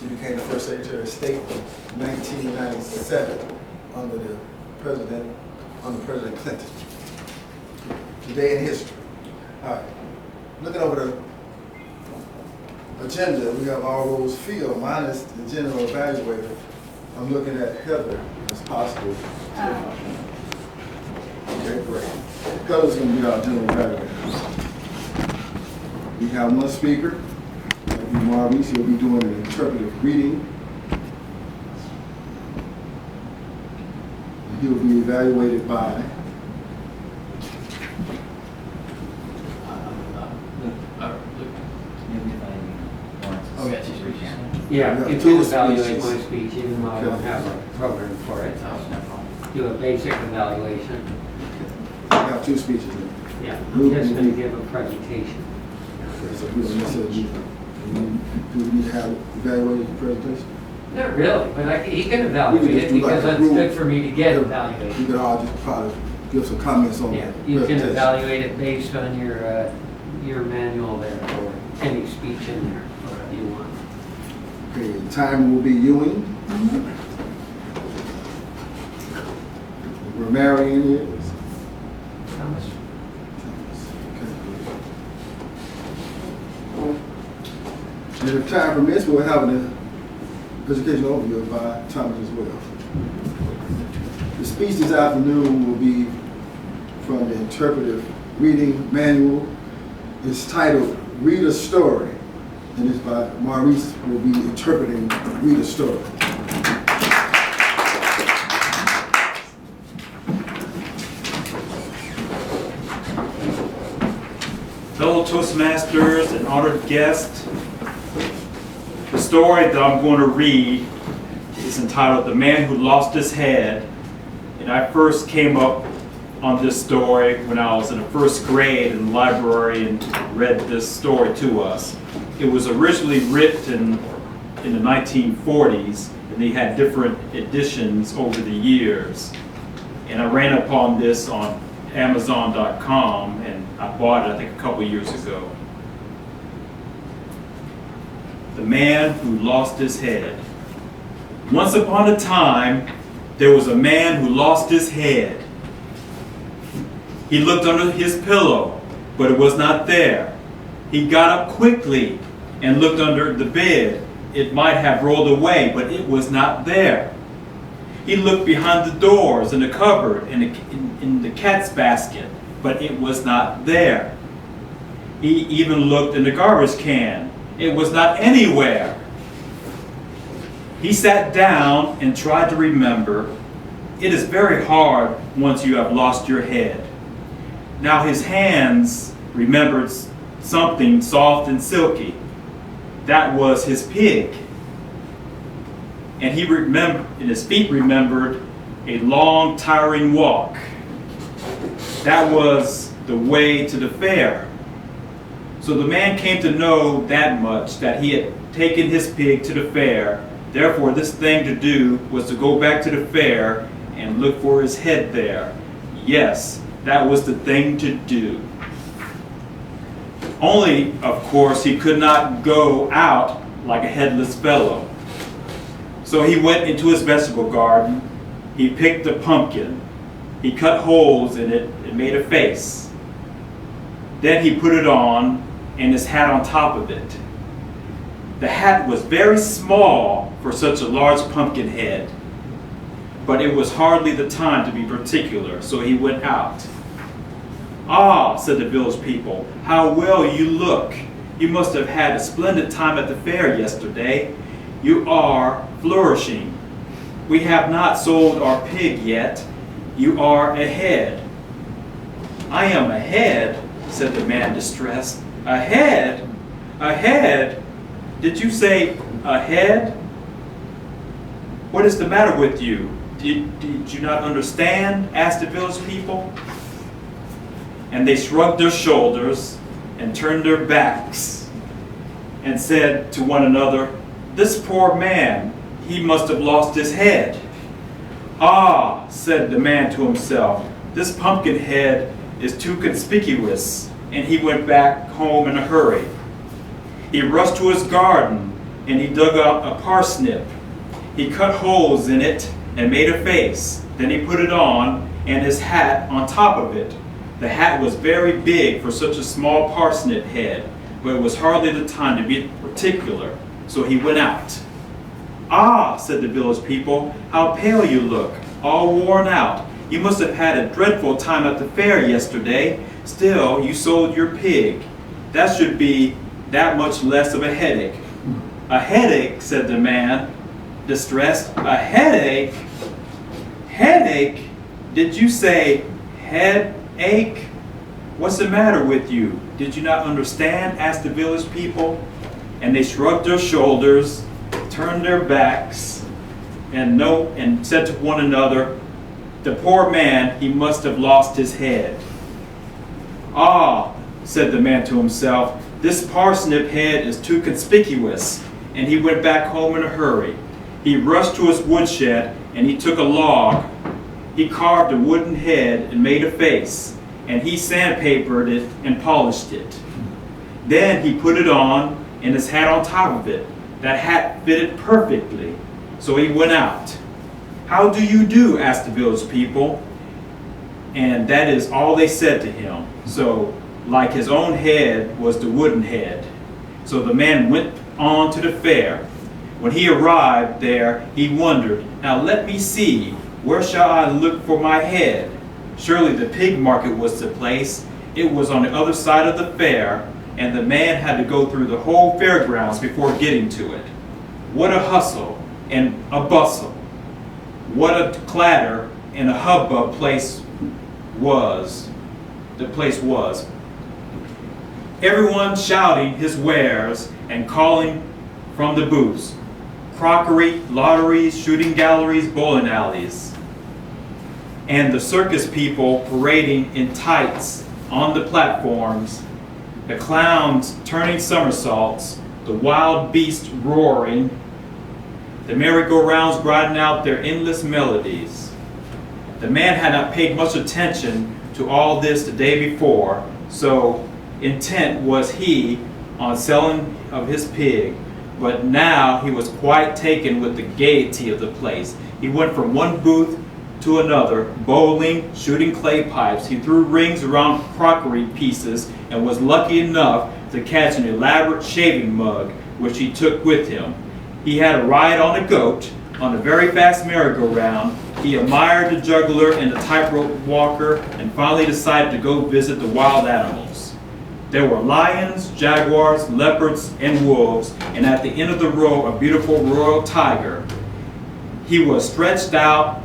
She became the first Secretary of State in 1997 under President Clinton. Today in history. All right. Looking over the agenda, we have all roles filled, minus the general evaluator. I'm looking at Heather as possible. Okay, great. Heather's going to be our general evaluator. We have one speaker. That'll be Maurice. He'll be doing an interpretive reading. And he'll be evaluated by yeah, you can evaluate my speech even though I don't have a program for it. Do a basic evaluation. I have two speeches. Yeah, I'm just going to give a presentation. Okay, so we don't necessarily do we need to have evaluated the presentation? Not really, but he can evaluate it because that's good for me to get evaluated. You could all just probably give some comments on Yeah, that. you can evaluate it based on your manual there or any speech in there, whatever you want. Okay, the time will be Ewing. Grammarian is Thomas. And if time permits, we'll have an educational overview by Thomas as well. The speech this afternoon will be from the interpretive reading manual. It's titled Read a Story, and it's by Maurice, who will be interpreting Read a Story. Fellow Toastmasters and honored guests, the story that I'm going to read is entitled The Man Who Lost His Head. And I first came up on this story when I was in the first grade in the library and read this story to us. It was originally written in the 1940s, and they had different editions over the years. And I ran upon this on Amazon.com, and I bought it, I think, a couple years ago. The Man Who Lost His Head. Once upon a time, there was a man who lost his head. He looked under his pillow, but it was not there. He got up quickly and looked under the bed. It might have rolled away, but it was not there. He looked behind the doors, in the cupboard, in the cat's basket, but it was not there. He even looked in the garbage can. It was not anywhere. He sat down and tried to remember. It is very hard once you have lost your head. Now his hands remembered something soft and silky. That was his pig. And he remembered, and his feet remembered a long, tiring walk. That was the way to the fair. So the man came to know that much, that he had taken his pig to the fair. Therefore, this thing to do was to go back to the fair and look for his head there. Yes, that was the thing to do. Only, of course, he could not go out like a headless fellow. So he went into his vegetable garden. He picked a pumpkin. He cut holes in it and made a face. Then he put it on and his hat on top of it. The hat was very small for such a large pumpkin head, but it was hardly the time to be particular, so he went out. "Ah," said the village people, "how well you look. You must have had a splendid time at the fair yesterday. You are flourishing. We have not sold our pig yet. You are ahead." "I am ahead," said the man, distressed. "Ahead? Ahead? Did you say ahead? What is the matter with you? Did you not understand?" asked the village people. And they shrugged their shoulders and turned their backs and said to one another, "This poor man, he must have lost his head." "Ah," said the man to himself, "this pumpkin head is too conspicuous," and he went back home in a hurry. He rushed to his garden, and he dug out a parsnip. He cut holes in it and made a face. Then he put it on and his hat on top of it. The hat was very big for such a small parsnip head, but it was hardly the time to be particular, so he went out. "Ah," said the village people, "how pale you look, all worn out. You must have had a dreadful time at the fair yesterday. Still, you sold your pig. That should be that much less of a headache." "A headache," said the man, distressed. "A headache? Headache? Did you say headache? What's the matter with you? Did you not understand?" asked the village people. And they shrugged their shoulders, turned their backs, and said to one another, "The poor man, he must have lost his head." "Ah," said the man to himself, "this parsnip head is too conspicuous," and he went back home in a hurry. He rushed to his woodshed and he took a log. He carved a wooden head and made a face, and he sandpapered it and polished it. Then he put it on and his hat on top of it. That hat fitted perfectly, so he went out. "How do you do?" asked the village people. And that is all they said to him. So, like his own head was the wooden head. So the man went on to the fair. When he arrived there, he wondered, "Now let me see, where shall I look for my head?" Surely the pig market was the place. It was on the other side of the fair, and the man had to go through the whole fairgrounds before getting to it. What a hustle and a bustle. What a clatter and a hubbub the place was. Everyone shouting his wares and calling from the booths. Crockery, lotteries, shooting galleries, bowling alleys. And the circus people parading in tights on the platforms. The clowns turning somersaults. The wild beasts roaring. The merry-go-rounds grinding out their endless melodies. The man had not paid much attention to all this the day before, so intent was he on selling of his pig. But now he was quite taken with the gaiety of the place. He went from one booth to another, bowling, shooting clay pipes. He threw rings around crockery pieces and was lucky enough to catch an elaborate shaving mug, which he took with him. He had a ride on a goat, on a very fast merry-go-round. He admired the juggler and the tightrope walker, and finally decided to go visit the wild animals. There were lions, jaguars, leopards, and wolves, and at the end of the row, a beautiful royal tiger. He was stretched out,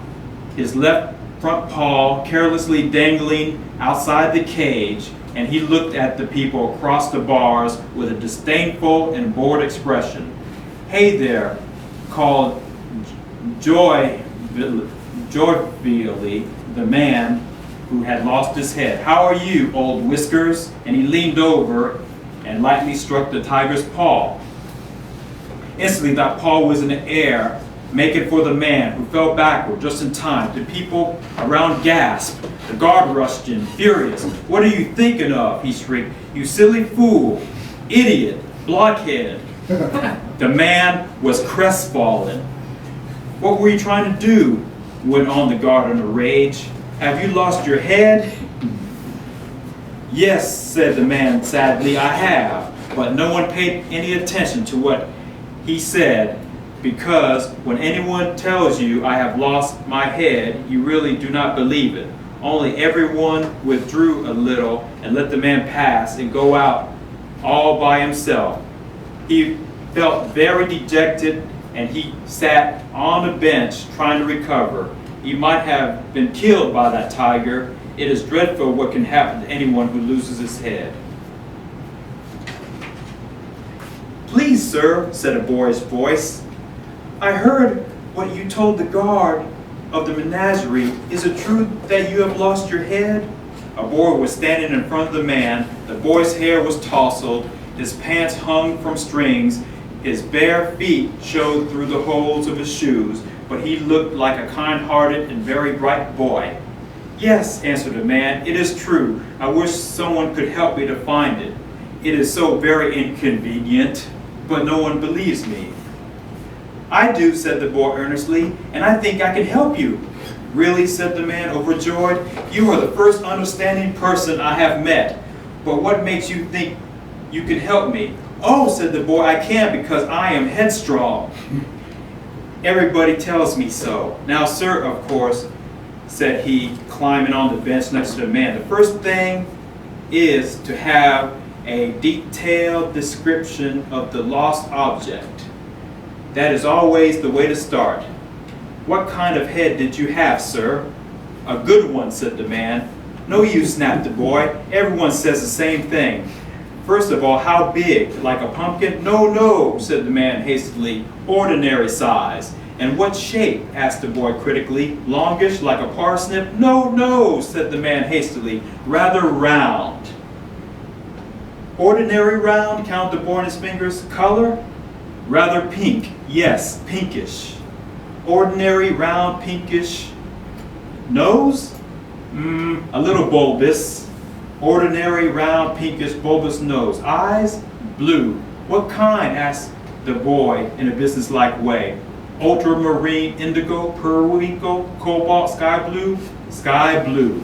his left front paw carelessly dangling outside the cage, and he looked at the people across the bars with a disdainful and bored expression. "Hey there," called jovially the man who had lost his head. "How are you, old Whiskers?" And he leaned over and lightly struck the tiger's paw. Instantly that paw was in the air, making for the man, who fell backward just in time. The people around gasped. The guard rushed in, furious. "What are you thinking of?" he shrieked. "You silly fool, idiot, blockhead." The man was crestfallen. "What were you trying to do?" went on the guard in a rage. "Have you lost your head?" "Yes," said the man sadly, "I have." But no one paid any attention to what he said, because when anyone tells you I have lost my head, you really do not believe it. Only everyone withdrew a little and let the man pass and go out all by himself. He felt very dejected, and he sat on a bench trying to recover. He might have been killed by that tiger. It is dreadful what can happen to anyone who loses his head. "Please, sir," said a boyish voice, "I heard what you told the guard of the menagerie. Is it true that you have lost your head?" A boy was standing in front of the man. The boy's hair was tousled. His pants hung from strings. His bare feet showed through the holes of his shoes, but he looked like a kind-hearted and very bright boy. "Yes," answered the man, "it is true. I wish someone could help me to find it. It is so very inconvenient, but no one believes me." I do, said the boy earnestly, and I think I can help you. Really, said the man, overjoyed. You are the first understanding person I have met. But what makes you think you can help me? Oh, said the boy, I can because I am headstrong. Everybody tells me so. Now, sir, of course, said he, climbing on the bench next to the man, the first thing is to have a detailed description of the lost object. That is always the way to start. What kind of head did you have, sir? A good one, said the man. No use, snapped the boy. Everyone says the same thing. First of all, how big? Like a pumpkin? No, no, said the man hastily. Ordinary size. And what shape? Asked the boy critically. Longish, like a parsnip? No, no, said the man hastily. Rather round. Ordinary round? Counted the boy on his fingers. Color? Rather pink. Yes, pinkish. Ordinary, round, pinkish. Nose? A little bulbous. Ordinary, round, pinkish, bulbous nose. Eyes? Blue. What kind? Asked the boy in a businesslike way. Ultramarine, indigo, periwinkle, cobalt, sky blue? Sky blue.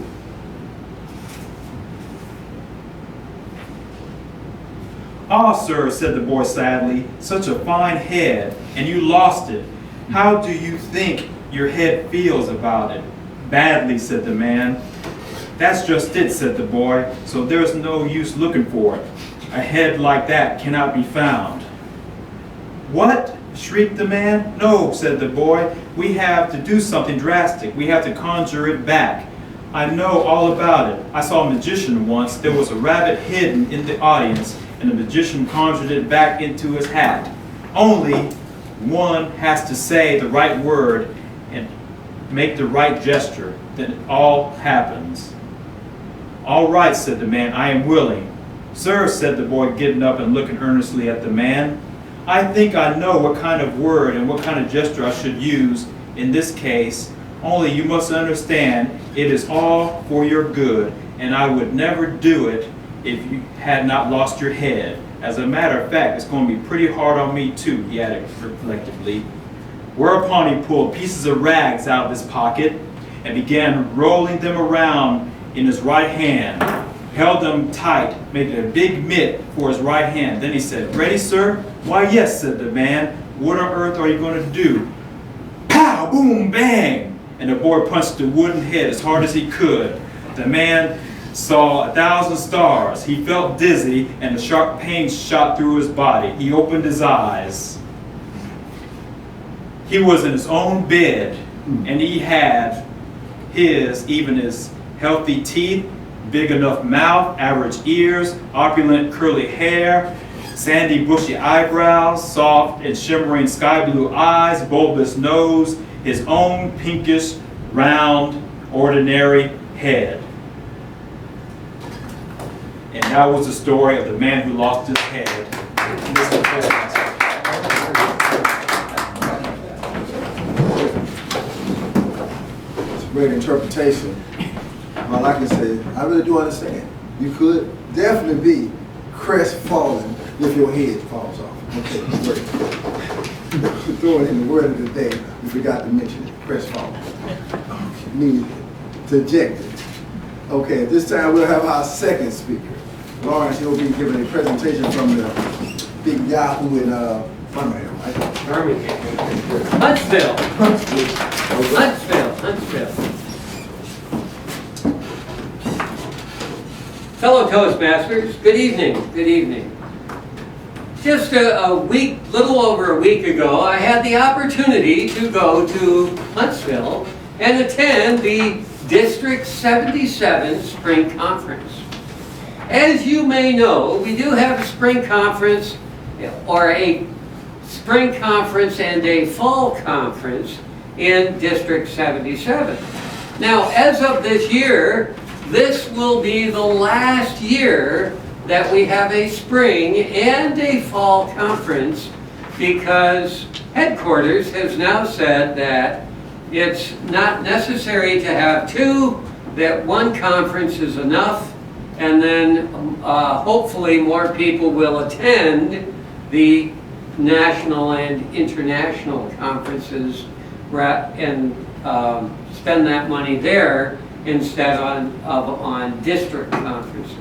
Ah, sir, said the boy sadly, such a fine head, and you lost it. How do you think your head feels about it? Badly, said the man. That's just it, said the boy, so there's no use looking for it. A head like that cannot be found. What? Shrieked the man. No, said the boy, we have to do something drastic. We have to conjure it back. I know all about it. I saw a magician once. There was a rabbit hidden in the audience, and the magician conjured it back into his hat. Only one has to say the right word and make the right gesture. Then it all happens. All right, said the man, I am willing. Sir, said the boy, getting up and looking earnestly at the man, I think I know what kind of word and what kind of gesture I should use in this case. Only you must understand it is all for your good, and I would never do it if you had not lost your head. As a matter of fact, it's going to be pretty hard on me too, he added reflectively. Whereupon he pulled pieces of rags out of his pocket and began rolling them around in his right hand, held them tight, making a big mitt for his right hand. Then he said, ready, sir? Why, yes, said the man. What on earth are you going to do? Pow, boom, bang! And the boy punched the wooden head as hard as he could. The man saw 1,000 stars. He felt dizzy, and a sharp pain shot through his body. He opened his eyes. He was in his own bed, and he had even his healthy teeth, big enough mouth, average ears, opulent curly hair, sandy bushy eyebrows, soft and shimmering sky blue eyes, bulbous nose, his own pinkish, round, ordinary head. And that was the story of the man who lost his head. Mr. Toastmaster. It's a great interpretation. All I can say, I really do understand. You could definitely be crestfallen if your head falls off. Okay, great. Throw it in the word of the day. We forgot to mention it. Crestfallen. Meaning dejected. Okay, at this time we'll have our second speaker. Lawrence, he'll be giving a presentation from the big Yahoo in Birmingham, right? Birmingham. Huntsville. Huntsville. Fellow Toastmasters, good evening. Good evening. Just little over a week ago, I had the opportunity to go to Huntsville and attend the District 77 Spring Conference. As you may know, we do have a spring conference, or a spring conference and a fall conference in District 77. Now, as of this year, this will be the last year that we have a spring and a fall conference, because headquarters has now said that it's not necessary to have two, that one conference is enough, and then hopefully more people will attend the national and international conferences and spend that money there instead on district conferences.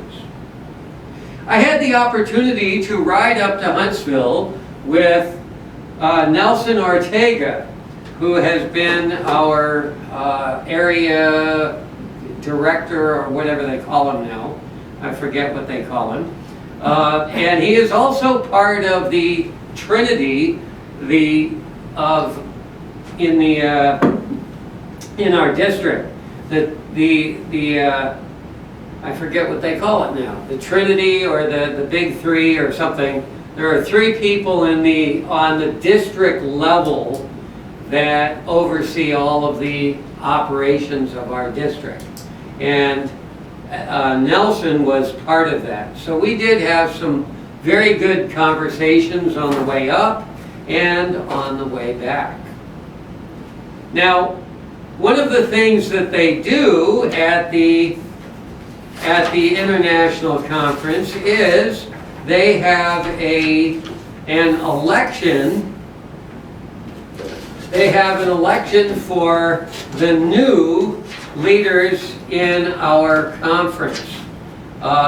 I had the opportunity to ride up to Huntsville with Nelson Ortega, who has been our area director, or whatever they call him now. I forget what they call him. And he is also part of the Trinity, in our district. I forget what they call it now. The Trinity, or the Big Three, or something. There are 3 people on the district level that oversee all of the operations of our district. And Nelson was part of that. So we did have some very good conversations on the way up and on the way back. Now, one of the things that they do at the international conference is they have an election. They have an election for the new leaders in our conference,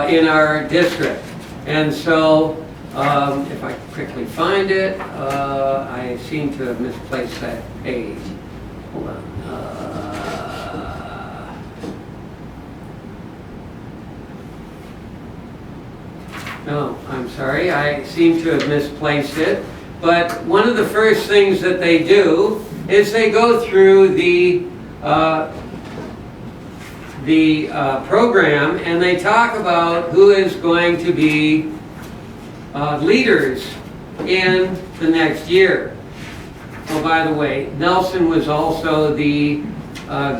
in our district. And so, if I quickly find it, I seem to have misplaced that page. Hold on. No, I'm sorry, I seem to have misplaced it. But one of the first things that they do is they go through the program, and they talk about who is going to be leaders in the next year. Oh, by the way, Nelson was also the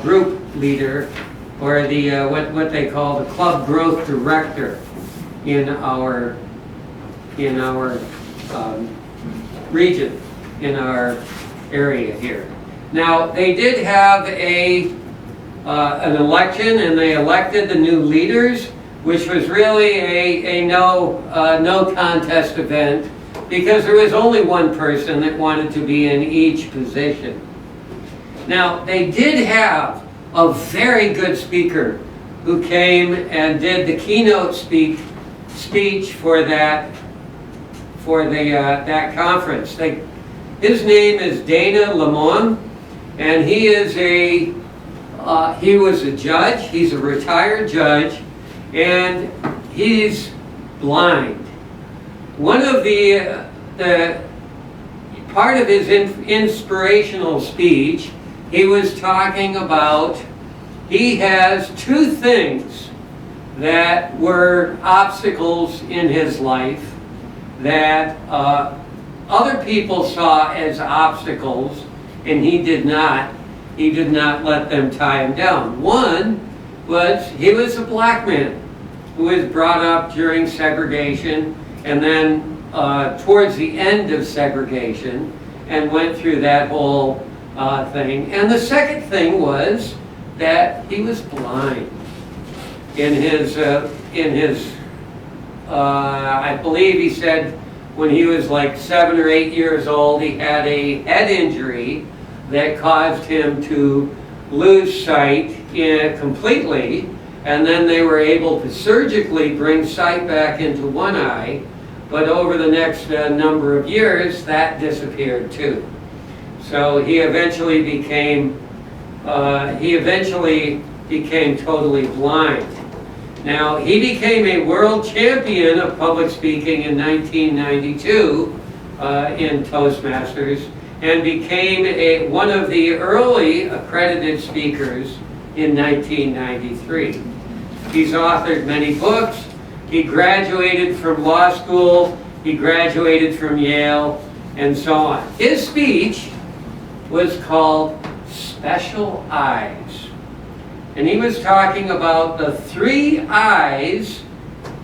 group leader, or the what they call the club growth director in our region, in our area here. Now, they did have an election, and they elected the new leaders, which was really a no contest event, because there was only one person that wanted to be in each position. Now, they did have a very good speaker who came and did the keynote speech for that conference. His name is Dana Lamont, and he was a judge. He's a retired judge, and he's blind. One of the part of his inspirational speech, he was talking about he has 2 things that were obstacles in his life that other people saw as obstacles, and he did not let them tie him down. One was he was a black man who was brought up during segregation, and then towards the end of segregation, and went through that whole thing. And the second thing was that he was blind. In his I believe he said when he was like 7 or 8 years old, he had a head injury that caused him to lose sight completely, and then they were able to surgically bring sight back into one eye, but over the next number of years, that disappeared too. So he eventually became totally blind. Now, he became a world champion of public speaking in 1992 in Toastmasters, and became one of the early accredited speakers in 1993. He's authored many books. He graduated from law school. He graduated from Yale, and so on. His speech was called Special Eyes. And he was talking about the 3 eyes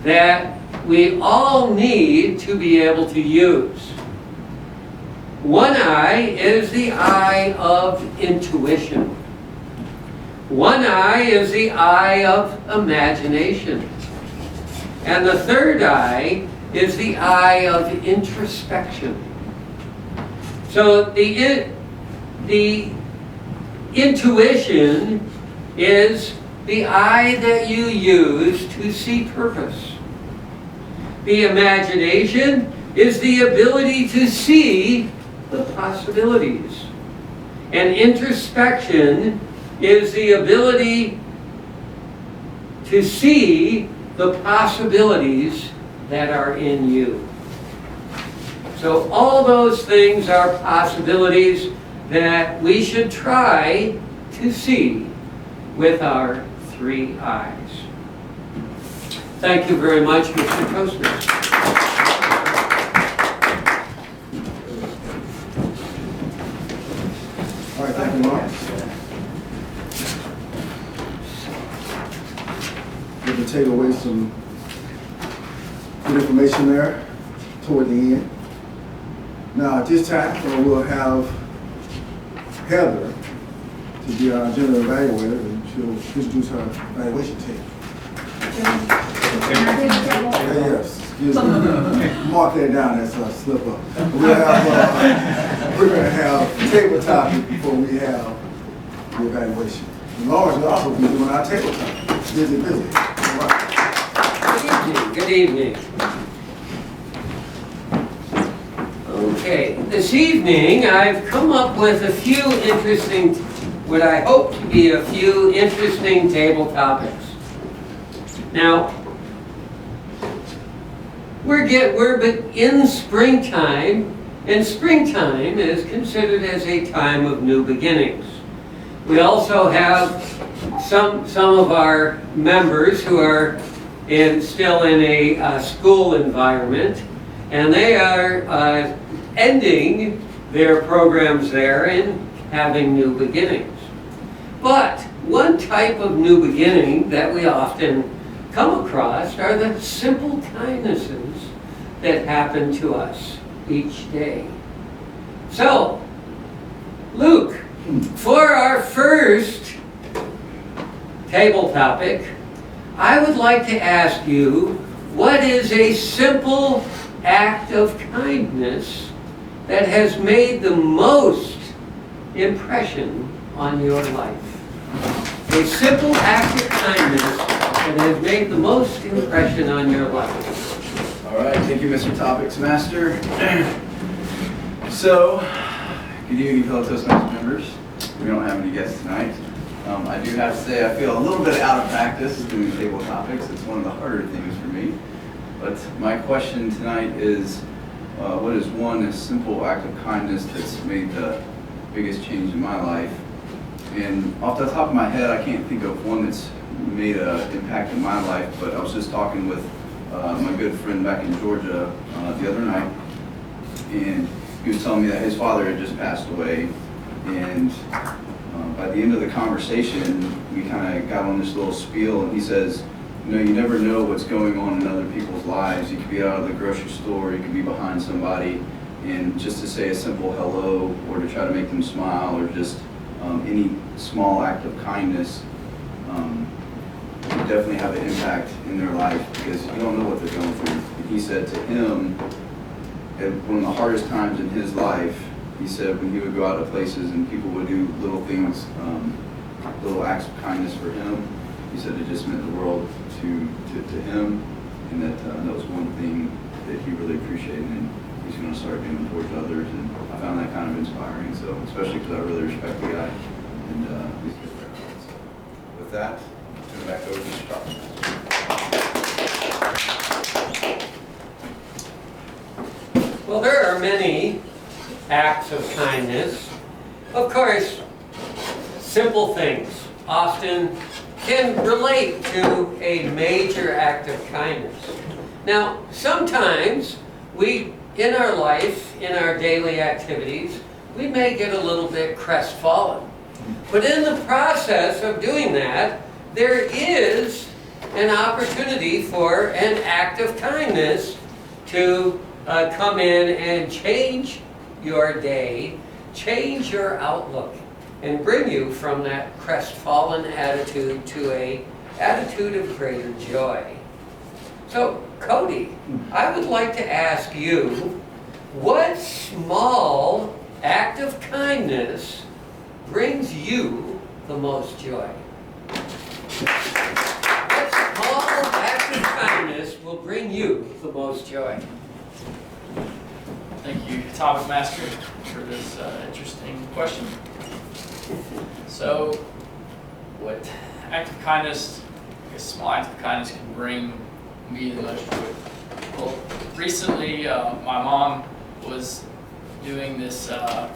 that we all need to be able to use. One eye is the eye of intuition. One eye is the eye of imagination. And the third eye is the eye of introspection. So the intuition is the eye that you use to see purpose. The imagination is the ability to see the possibilities. And introspection is the ability to see the possibilities that are in you. So all those things are possibilities that we should try to see with our three eyes. Thank you very much, Mr. Toastmaster. All right, thank you, Mark. We're going to take away some good information there toward the end. Now, at this time, we'll have Heather to be our general evaluator, and she'll introduce her evaluation team. Yes, excuse me. Mark that down, that's a slip up. We're going to have tabletop before we have the evaluation. And Lawrence will also be doing our tabletop. Busy. All right. Good evening. Okay, this evening I've come up with a few interesting, what I hope to be a few interesting table topics. Now, we're in springtime, and springtime is considered as a time of new beginnings. We also have some of our members who are still in a school environment, and they are ending their programs there and having new beginnings. But one type of new beginning that we often come across are the simple kindnesses that happen to us each day. So, Luke, for our first table topic, I would like to ask you, what is a simple act of kindness that has made the most impression on your life? A simple act of kindness that has made the most impression on your life. All right, thank you, Mr. Topics Master. So, good evening, fellow Toastmasters members. We don't have any guests tonight. I do have to say I feel a little bit out of practice doing table topics. It's one of the harder things for me. But my question tonight is, what is one simple act of kindness that's made the biggest change in my life? And off the top of my head, I can't think of one that's made an impact in my life, but I was just talking with my good friend back in Georgia the other night, and he was telling me that his father had just passed away, and by the end of the conversation, we kind of got on this little spiel, and he says, you know, you never know what's going on in other people's lives. You could be out of the grocery store, you could be behind somebody, and just to say a simple hello, or to try to make them smile, or just any small act of kindness would definitely have an impact in their life, because you don't know what they're going through. And he said to him, at one of the hardest times in his life, he said when he would go out to places and people would do little things, little acts of kindness for him, he said it just meant the world to him, and that was one thing that he really appreciated, and he's going to start doing towards others. And I found that kind of inspiring, so especially because I really respect the guy, and he's good for everyone. So with that, I'll turn it back over to Mr. Toastmasters. Well, there are many acts of kindness. Of course, simple things often can relate to a major act of kindness. Now, sometimes we, in our life, in our daily activities, we may get a little bit crestfallen. But in the process of doing that, there is an opportunity for an act of kindness to come in and change your day, change your outlook, and bring you from that crestfallen attitude to an attitude of greater joy. So, Cody, I would like to ask you, what small act of kindness brings you the most joy? What small act of kindness will bring you the most joy? Thank you, Topic Master, for this interesting question. So, what act of kindness, a small act of kindness, can bring me the most joy? Well, recently, my mom was doing this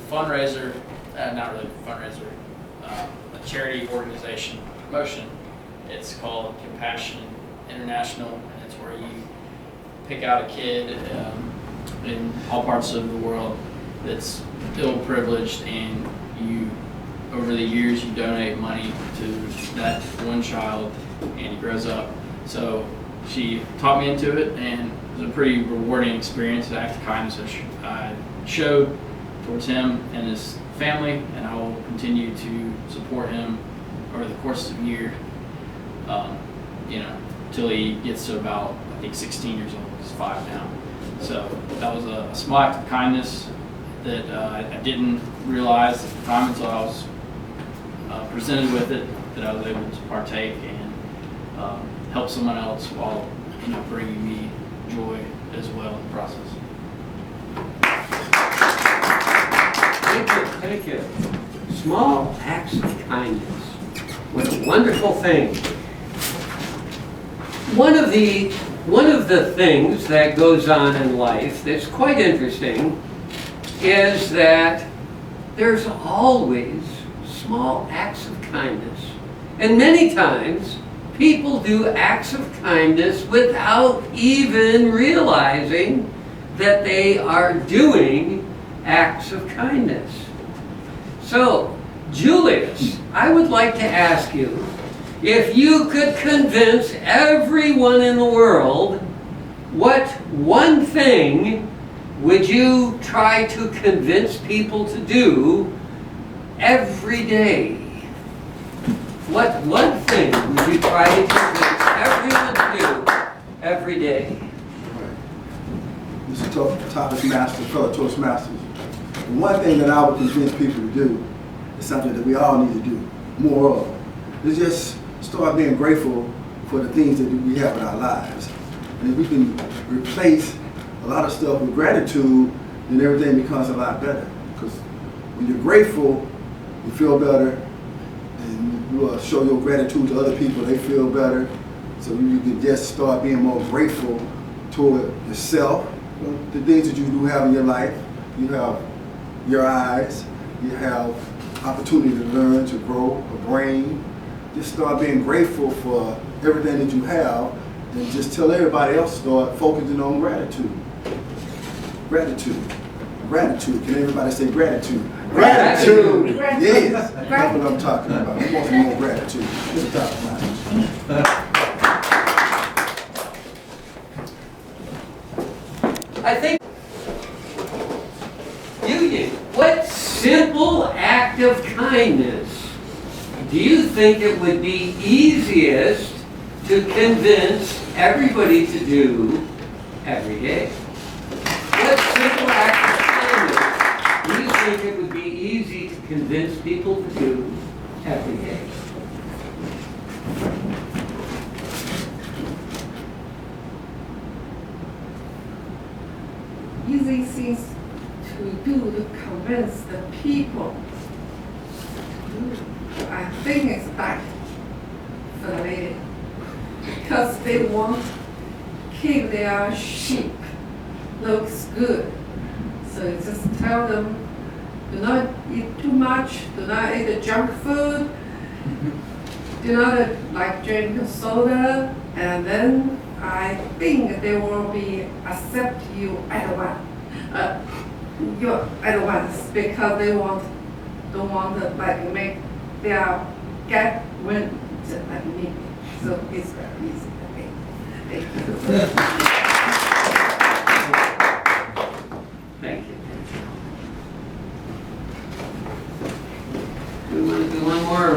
fundraiser, not really a fundraiser, a charity organization promotion. It's called Compassion International, and it's where you pick out a kid in all parts of the world that's ill-privileged, and you, over the years, you donate money to that one child, and he grows up. So she taught me into it, and it was a pretty rewarding experience, an act of kindness that I showed towards him and his family, and I will continue to support him over the course of a year, till he gets to about, I think, 16 years old. He's 5 now. So that was a small act of kindness that I didn't realize at the time until I was presented with it, that I was able to partake and help someone else while bringing me joy as well in the process. Thank you. Small acts of kindness. What a wonderful thing. One of the things that goes on in life that's quite interesting is that there's always small acts of kindness. And many times, people do acts of kindness without even realizing that they are doing acts of kindness. So, Julius, I would like to ask you, if you could convince everyone in the world, what one thing would you try to convince people to do every day? What one thing would you try to convince everyone to do every day? This is Toastmasters, fellow Toastmasters. The one thing that I would convince people to do is something that we all need to do more of. Is just start being grateful for the things that we have in our lives. And if we can replace a lot of stuff with gratitude, then everything becomes a lot better. Because when you're grateful, you feel better, and you show your gratitude to other people, they feel better. So you can just start being more grateful toward yourself, the things that you do have in your life. You have your eyes, you have opportunity to learn, to grow a brain. Just start being grateful for everything that you have, and just tell everybody else, start focusing on gratitude. Gratitude. Gratitude. Can everybody say gratitude? Gratitude! Yes, that's what I'm talking about. We want some more gratitude. Let's talk about it. I think, Union, what simple act of kindness do you think it would be easiest to convince everybody to do every day? What simple act of kindness do you think it would be easy to convince people to do every day? Easy things to do to convince the people. I think it's back for the lady, because they want to keep their sheep looks good. So you just tell them, do not eat too much, do not eat junk food, do not drink soda, and then I think they will be accept you at once, because they don't want to make their get win like me. So it's very easy. Okay. Thank you. Thank you. Do we want to do one more, or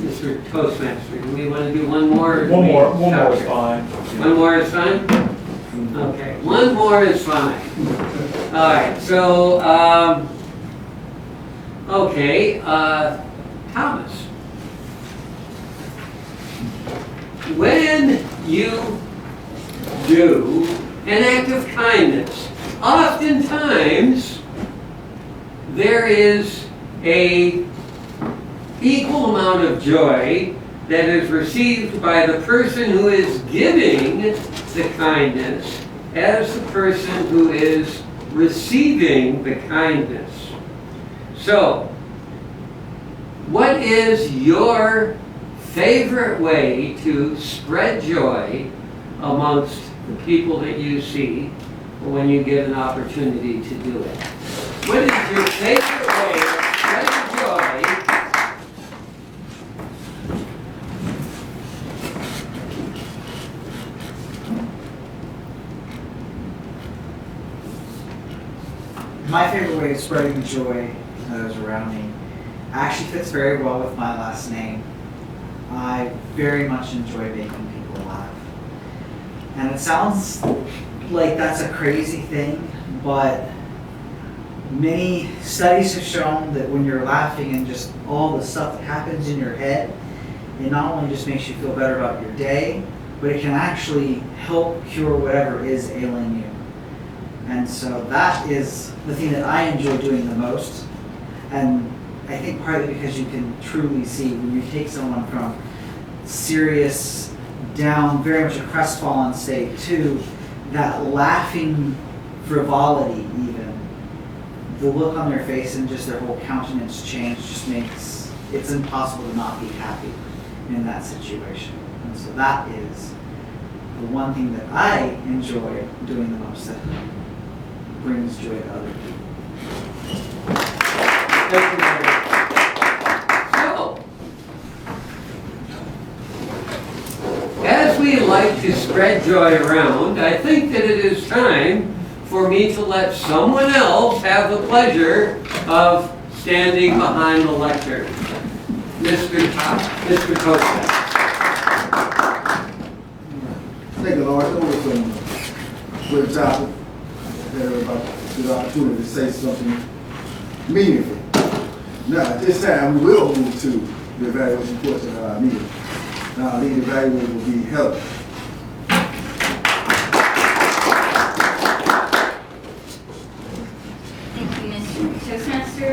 Mr. Toastmaster, do we want to do one more? One more is fine. One more is fine? Okay, one more is fine. All right, so, okay, Thomas. When you do an act of kindness, oftentimes there is a equal amount of joy that is received by the person who is giving the kindness as the person who is receiving the kindness. So, what is your favorite way to spread joy amongst the people that you see when you get an opportunity to do it? What is your favorite way of spreading joy? My favorite way of spreading joy to those around me actually fits very well with my last name. I very much enjoy making people laugh. And it sounds like that's a crazy thing, but many studies have shown that when you're laughing and just all the stuff that happens in your head, it not only just makes you feel better about your day, but it can actually help cure whatever is ailing you. And so that is the thing that I enjoy doing the most. And I think partly because you can truly see when you take someone from serious, down, very much a crestfallen state to that laughing frivolity even. The look on their face and just their whole countenance change just makes it's impossible to not be happy in that situation. And so that is the one thing that I enjoy doing the most that brings joy to other people. Thank you very much. So, as we like to spread joy around, I think that it is time for me to let someone else have the pleasure of standing behind the lectern. Mr. Toastmasters. Thank you, Lord. There was some good topic. There was about the opportunity to say something meaningful. Now, at this time, we will move to the evaluation portion of our meeting. Now, the evaluator will be Helen. Thank you, Mr. Toastmaster.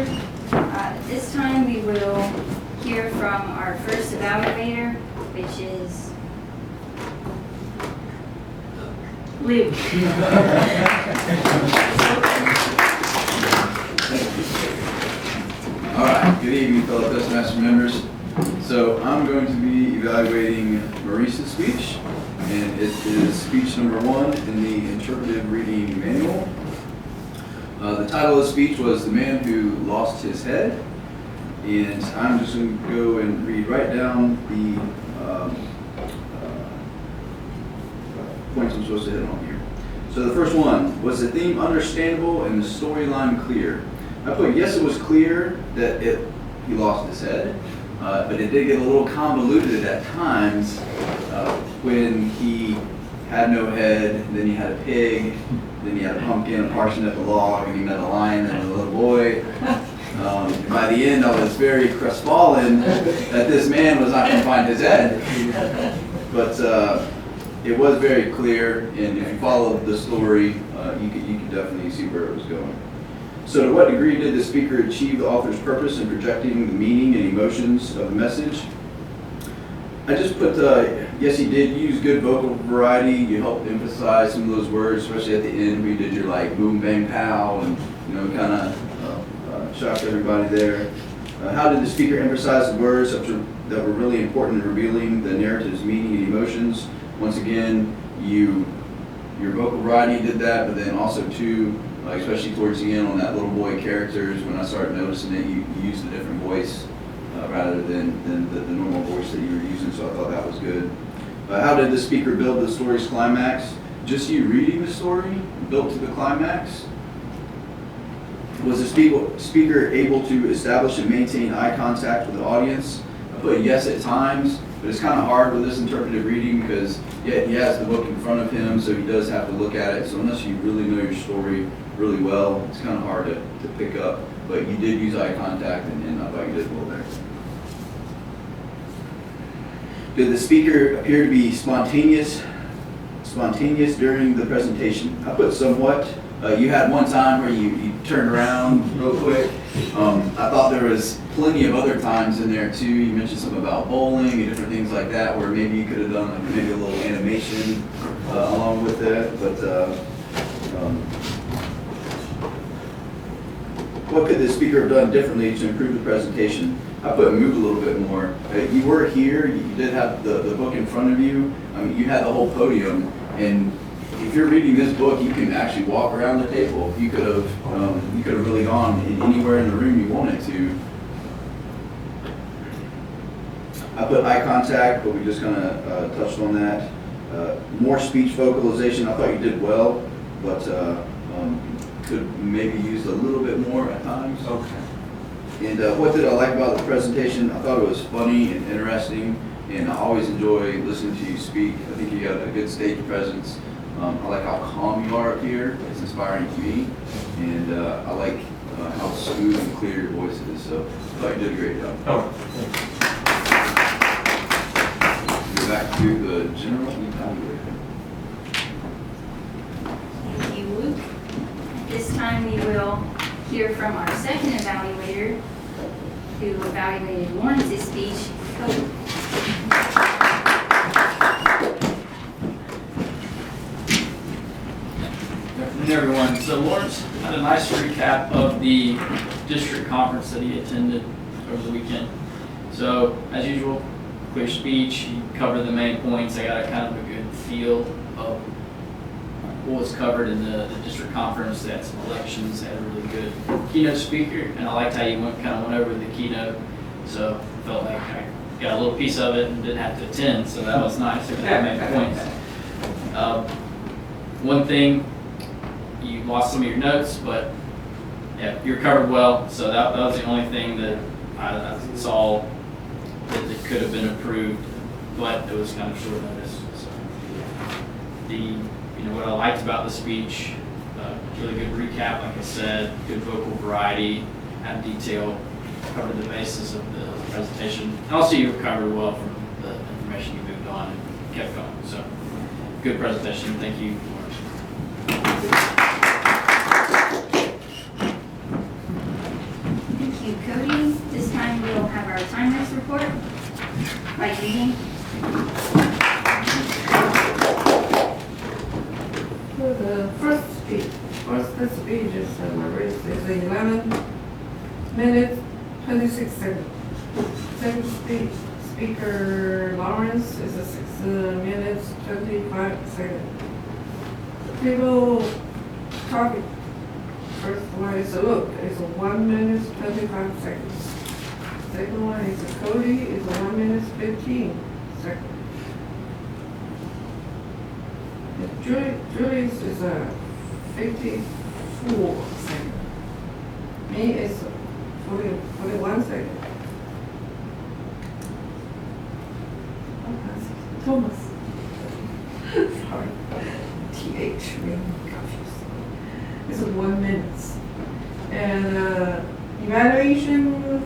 At this time, we will hear from our first evaluator, which is Luke. All right, good evening, fellow Toastmaster members. So I'm going to be evaluating Maurice's speech, and it is speech number 1 in the interpretive reading manual. The title of the speech was The Man Who Lost His Head, and I'm just going to go and read right down the points I'm supposed to hit on here. So the first one, was the theme understandable and the storyline clear? I put yes, it was clear that he lost his head, but it did get a little convoluted at times when he had no head, then he had a pig, then he had a pumpkin, a parsnip, a log, and he met a lion and a little boy. By the end, I was very crestfallen that this man was not going to find his head. But it was very clear, and if you followed the story, you could definitely see where it was going. So to what degree did the speaker achieve the author's purpose in projecting the meaning and emotions of the message? I just put, yes, he did use good vocal variety. You helped emphasize some of those words, especially at the end where you did your like boom, bang, pow, and kind of shocked everybody there. How did the speaker emphasize the words that were really important in revealing the narrative's meaning and emotions? Once again, your vocal variety did that, but then also too, especially towards the end on that little boy characters, when I started noticing it, you used a different voice rather than the normal voice that you were using, so I thought that was good. How did the speaker build the story's climax? Just you reading the story built to the climax? Was the speaker able to establish and maintain eye contact with the audience? I put yes at times, but it's kind of hard with this interpretive reading because he has the book in front of him, so he does have to look at it. So unless you really know your story, really well. It's kind of hard to pick up, but you did use eye contact, and I thought you did well there. Did the speaker appear to be spontaneous during the presentation? I put somewhat. You had one time where you turned around real quick. I thought there was plenty of other times in there too. You mentioned something about bowling and different things like that, where maybe you could have done like maybe a little animation along with that. But what could the speaker have done differently to improve the presentation? I put move a little bit more. You were here. You did have the book in front of you. I mean, you had the whole podium, and if you're reading this book, you can actually walk around the table. You could have really gone anywhere in the room you wanted to. I put eye contact, but we just kind of touched on that. More speech vocalization. I thought you did well, but could maybe use a little bit more at times. Okay. And what did I like about the presentation? I thought it was funny and interesting, and I always enjoy listening to you speak. I think you got a good stage presence. I like how calm you are up here. It's inspiring to me. And I like how smooth and clear your voice is. So I thought you did a great job. Oh. Go back to the general evaluator. Thank you, Luke. At this time, we will hear from our second evaluator, who evaluated Lawrence's speech, Cody. Good afternoon, everyone. So Lawrence had a nice recap of the district conference that he attended over the weekend. So, as usual, clear speech. He covered the main points. I got a kind of a good feel of what was covered in the district conference. They had some elections. They had a really good keynote speaker, and I liked how you went over the keynote. So I felt like I got a little piece of it and didn't have to attend. So that was nice. It made points. One thing, you lost some of your notes, but yeah, you're covered well. So that was the only thing that I saw that could have been improved, but it was kind of short notice. So what I liked about the speech, really good recap, like I said, good vocal variety, had detail, covered the basis of the presentation. And also you recovered well from the information you moved on and kept going. So good presentation. Thank you, Lawrence. Thank you, Cody. This time we will have our timers report by reading. So the first speech is Maurice is 11 minutes 26 seconds. Second speaker Lawrence is 6 minutes 25 seconds. People topic. First one is Luke, is 1 minute 25 seconds. Second one is Cody, is 1 minute 15 seconds. Julie's is 54 seconds. Me is 41 seconds. Thomas. Sorry. TH, really confused. It's 1 minute. And evaluation,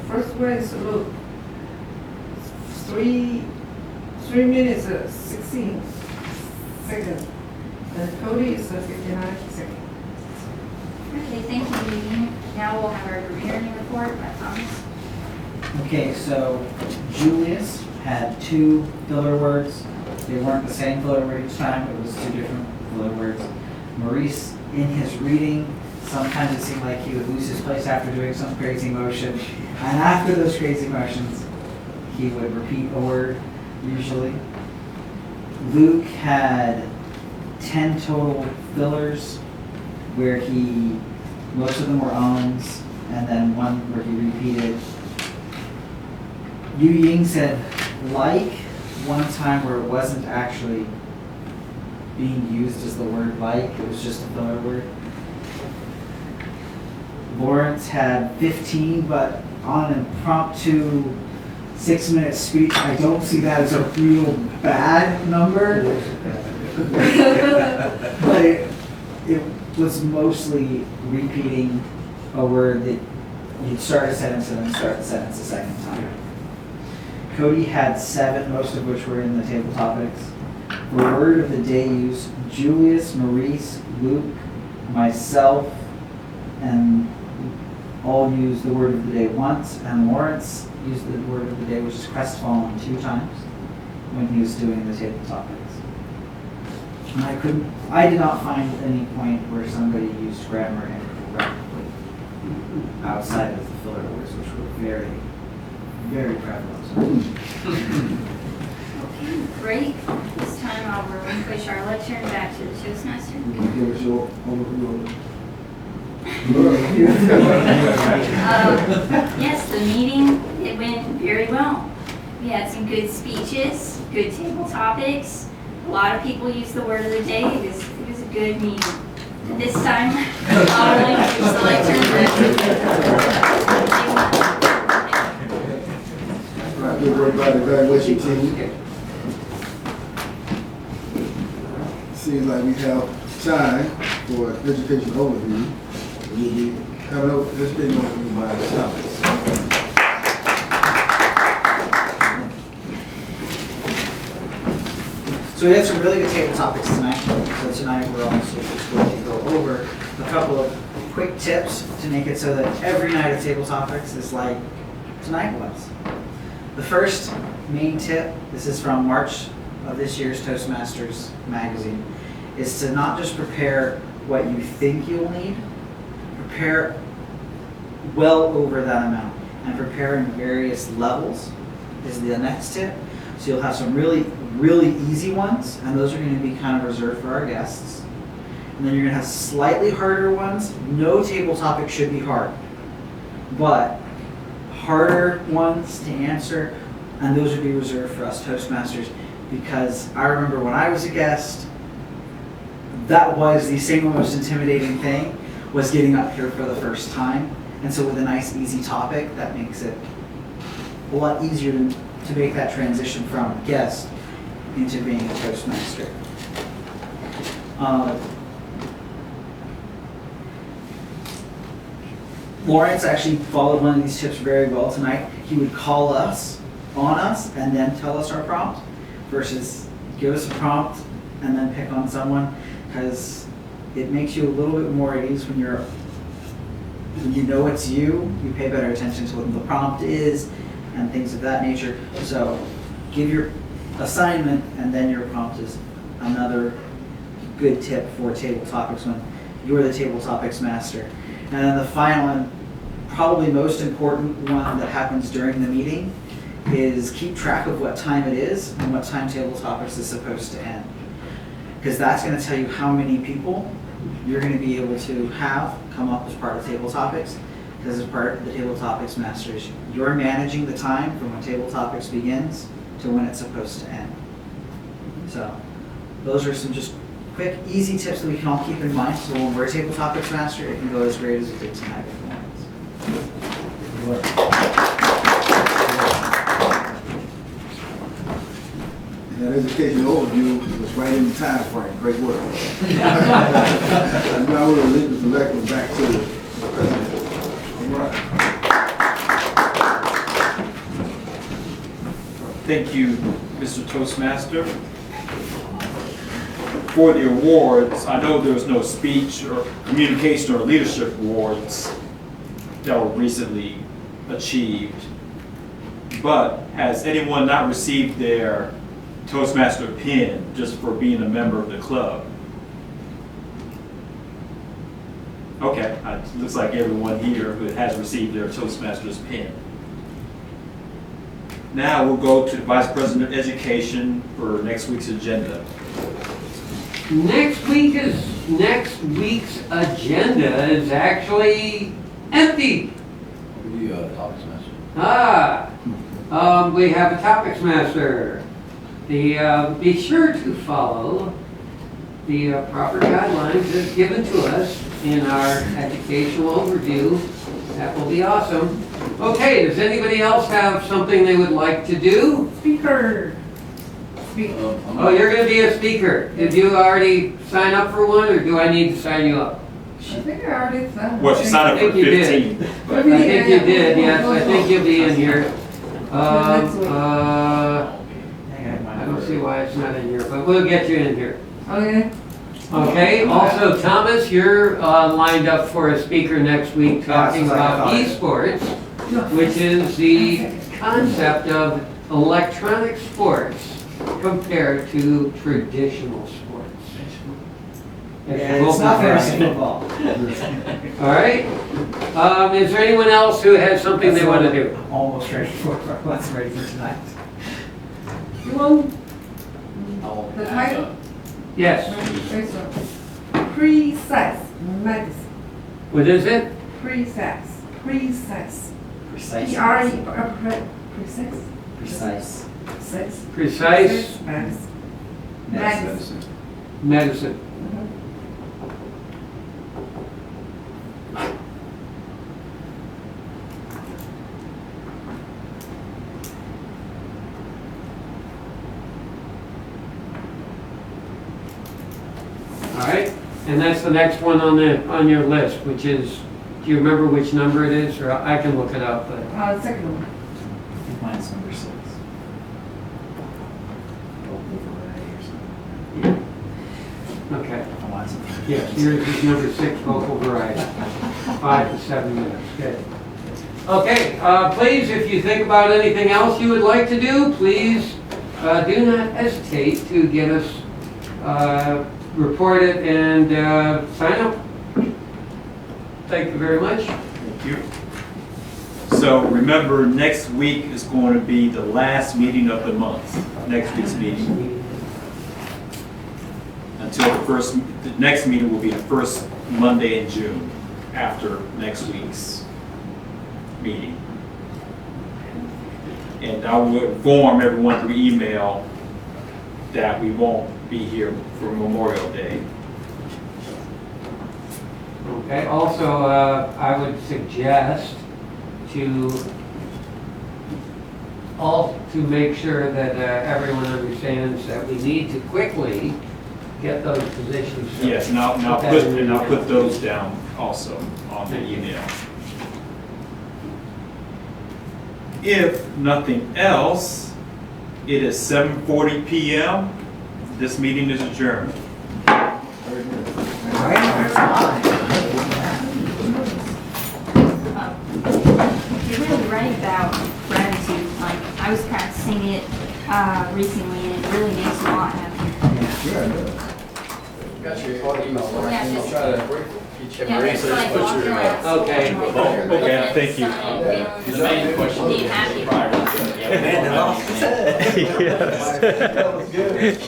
first one is Luke. 3 minutes 16 seconds. And Cody is 59 seconds. Okay, thank you, Reading. Now we'll have our group hearing report by Thomas. Okay, so Julius had 2 filler words. They weren't the same filler word each time. It was 2 different filler words. Maurice, in his reading, sometimes it seemed like he would lose his place after doing some crazy motion. And after those crazy motions, he would repeat a word, usually. Luke had 10 total fillers, where most of them were owns, and then one where he repeated. Yu Ying said like one time where it wasn't actually being used as the word like, it was just a filler word. Lawrence had 15, but on an impromptu 6-minute speech, I don't see that as a real bad number. But it was mostly repeating a word that you'd start a sentence and then start the sentence a second time. Cody had 7, most of which were in the table topics. For word of the day use, Julius, Maurice, Luke, myself, and all used the word of the day once, and Lawrence used the word of the day, which is crestfallen, 2 times when he was doing the table topics. And I did not find any point where somebody used grammar incorrectly outside of the filler words, which were very, very prevalent. Okay, great. This time I'll relinquish our lecture back to the Toastmaster. You can give us your overview. Yes, the meeting, it went very well. We had some good speeches, good table topics. A lot of people used the word of the day. It was a good meeting. At this time, I'll relinquish the lecture. Right, good work by the evaluation team. Seems like we have time for education overview. We'll be having an education overview by the topics. So we had some really good table topics tonight. So tonight we're also just going to go over a couple of quick tips to make it so that every night of table topics is like tonight was. The first main tip, this is from March of this year's Toastmasters magazine, is to not just prepare what you think you'll need, prepare well over that amount, and prepare in various levels is the next tip. So you'll have some really easy ones, and those are going to be kind of reserved for our guests. And then you're going to have slightly harder ones. No table topic should be hard, but harder ones to answer, and those would be reserved for us Toastmasters, because I remember when I was a guest, that was the single most intimidating thing, was getting up here for the first time. And so with a nice easy topic, that makes it a lot easier to make that transition from guest into being a Toastmaster. Lawrence actually followed one of these tips very well tonight. He would call us on us and then tell us our prompt versus give us a prompt and then pick on someone, because it makes you a little bit more at ease when you know it's you pay better attention to what the prompt is and things of that nature. So give your assignment and then your prompt is another good tip for table topics when you're the table topics master. And then the final and probably most important one that happens during the meeting is keep track of what time it is and what time table topics is supposed to end. Because that's going to tell you how many people you're going to be able to have come up as part of table topics. Because as part of the table topics masters, you're managing the time from when table topics begins to when it's supposed to end. So those are some just quick, easy tips that we can all keep in mind. So when we're a table topics master, it can go as great as it did tonight with Lawrence. That education overview was right in the time frame. Great work. And now we'll leave the lecture back to the president. All right. Thank you, Mr. Toastmaster. For the awards, I know there was no speech or communication or leadership awards that were recently achieved, but has anyone not received their Toastmaster pin just for being a member of the club? Okay, it looks like everyone here who has received their Toastmasters pin. Now we'll go to the Vice President of Education for next week's agenda. Next week's agenda is actually empty. We topics master. We have a topics master. Be sure to follow the proper guidelines as given to us in our educational overview. That will be awesome. Okay, does anybody else have something they would like to do? Speaker. Oh, you're going to be a speaker. Did you already sign up for one, or do I need to sign you up? I think I already found. Well, she signed up I for think you did. 15. I think you did, yes, I think you'll be in here. Next week. I don't see why it's not in here, but we'll get you in here. Okay. Okay, also, Thomas, you're lined up for a speaker next week talking that's what I about thought. esports, which is the concept of electronic sports compared to traditional sports. Yeah, it's not fantasy football. All right, is there anyone else who has something they want to do? I'm almost ready for, what's ready for tonight. You want the title? Yes, Precise medicine. what is it? Precise. Precise. Precise. Precise. Precise. Precise. Precise Medicine. Medicine. medicine. All right, and that's the next one on your list, which is, do you remember which number it is, or I can look it up, but, Second one. I think mine's number 6. okay. I want something. Yes, yours is number 6, vocal variety, 5 to 7 minutes, good. Okay, please, if you think about anything else you would like to do, please do not hesitate to get us reported and sign up. Thank you very much. Thank you. So remember, next week is going to be the last meeting of the month, next week's meeting. Until the next meeting will be the first Monday in June, after next week's meeting. And I will inform everyone through email that we won't be here for Memorial Day. Okay, also, I would suggest to make sure that everyone understands that we need to quickly get those positions filled. Yes, and I'll put those down also on the email. If nothing else, it is 7:40 p.m. This meeting is adjourned. Very good. All right, You're really right about gratitude. Like, I was practicing it recently, and it really makes you a lot happier. Yeah, yeah. Got your email. Yeah, just- Try to get your Yeah, braces, that's like put walking your, around. Okay. Okay, thank you. the main question Be is happy. prior to- Man, they lost his head. That was good.